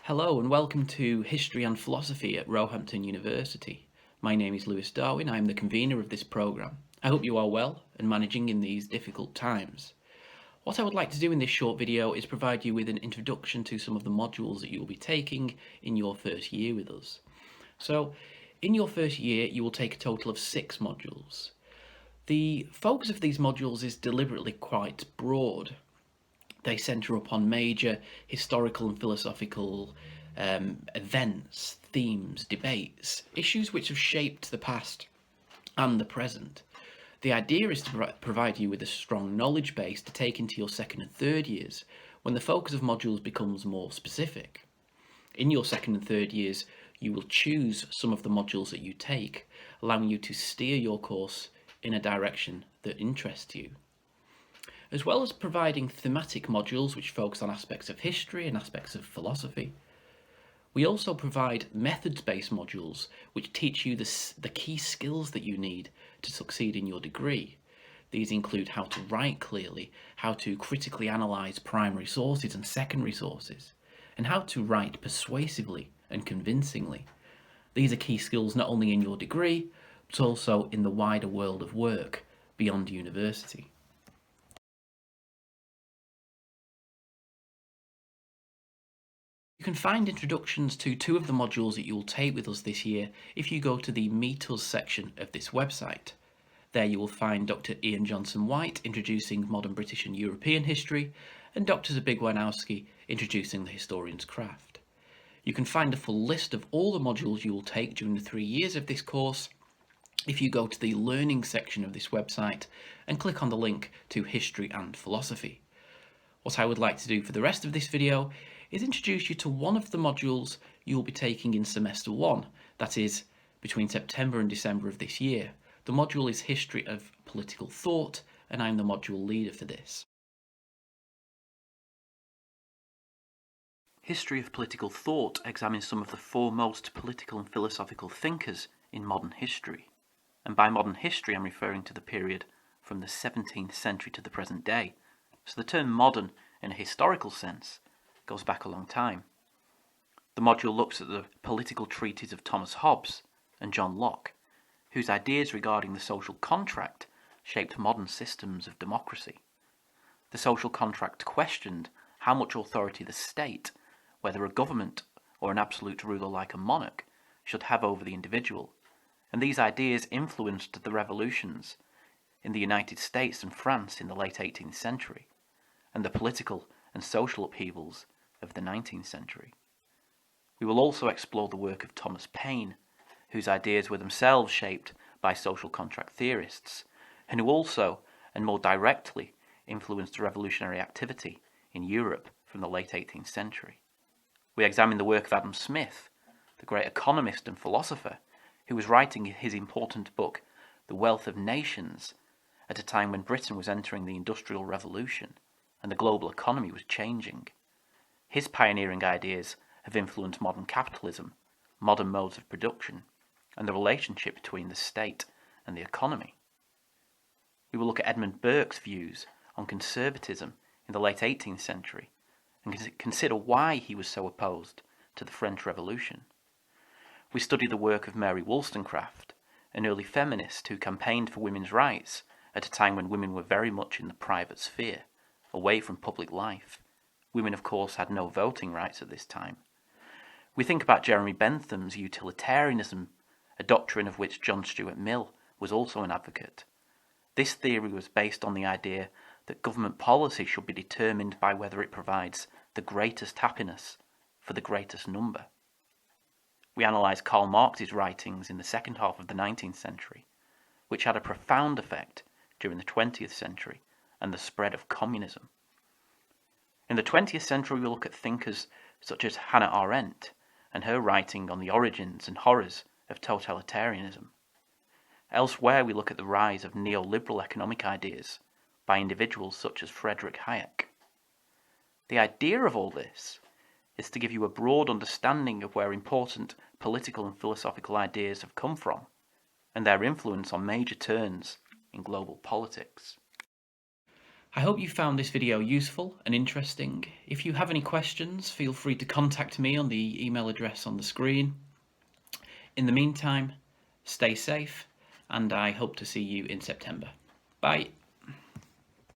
Hello and welcome to History and Philosophy at Roehampton University. My name is Lewis Darwin, I am the convener of this programme. I hope you are well and managing in these difficult times. What I would like to do in this short video is provide you with an introduction to some of the modules that you will be taking in your first year with us. So, in your first year you will take a total of 6 modules. The focus of these modules is deliberately quite broad. They centre upon major historical and philosophical events, themes, debates, issues which have shaped the past and the present. The idea is to provide you with a strong knowledge base to take into your second and third years, when the focus of modules becomes more specific. In your second and third years, you will choose some of the modules that you take, allowing you to steer your course in a direction that interests you. As well as providing thematic modules which focus on aspects of history and aspects of philosophy, we also provide methods-based modules which teach you the key skills that you need to succeed in your degree. These include how to write clearly, how to critically analyse primary sources and secondary sources, and how to write persuasively and convincingly. These are key skills not only in your degree, but also in the wider world of work beyond university. You can find introductions to 2 of the modules that you will take with us this year if you go to the Meet Us section of this website. There you will find Dr. Ian Johnson-White introducing modern British and European history, and Dr. Zabigwanowski introducing the historian's craft. You can find a full list of all the modules you will take during the 3 years of this course if you go to the Learning section of this website and click on the link to History and Philosophy. What I would like to do for the rest of this video is introduce you to one of the modules you will be taking in semester 1, that is, between September and December of this year. The module is History of Political Thought, and I'm the module leader for this. History of Political Thought examines some of the foremost political and philosophical thinkers in modern history. And by modern history I'm referring to the period from the 17th century to the present day. So the term modern, in a historical sense, goes back a long time. The module looks at the political treatises of Thomas Hobbes and John Locke, whose ideas regarding the social contract shaped modern systems of democracy. The social contract questioned how much authority the state, whether a government or an absolute ruler like a monarch, should have over the individual, and these ideas influenced the revolutions in the United States and France in the late 18th century, and the political and social upheavals of the 19th century. We will also explore the work of Thomas Paine, whose ideas were themselves shaped by social contract theorists, and who also, and more directly, influenced revolutionary activity in Europe from the late 18th century. We examine the work of Adam Smith, the great economist and philosopher, who was writing his important book, The Wealth of Nations, at a time when Britain was entering the Industrial Revolution and the global economy was changing. His pioneering ideas have influenced modern capitalism, modern modes of production, and the relationship between the state and the economy. We will look at Edmund Burke's views on conservatism in the late 18th century and consider why he was so opposed to the French Revolution. We study the work of Mary Wollstonecraft, an early feminist who campaigned for women's rights at a time when women were very much in the private sphere, away from public life. Women, of course, had no voting rights at this time. We think about Jeremy Bentham's utilitarianism, a doctrine of which John Stuart Mill was also an advocate. This theory was based on the idea that government policy should be determined by whether it provides the greatest happiness for the greatest number. We analyse Karl Marx's writings in the second half of the 19th century, which had a profound effect during the 20th century and the spread of communism. In the 20th century, we look at thinkers such as Hannah Arendt and her writing on the origins and horrors of totalitarianism. Elsewhere, we look at the rise of neoliberal economic ideas by individuals such as Friedrich Hayek. The idea of all this is to give you a broad understanding of where important political and philosophical ideas have come from and their influence on major turns in global politics. I hope you found this video useful and interesting. If you have any questions, feel free to contact me on the email address on the screen. In the meantime, stay safe, and I hope to see you in September. Bye.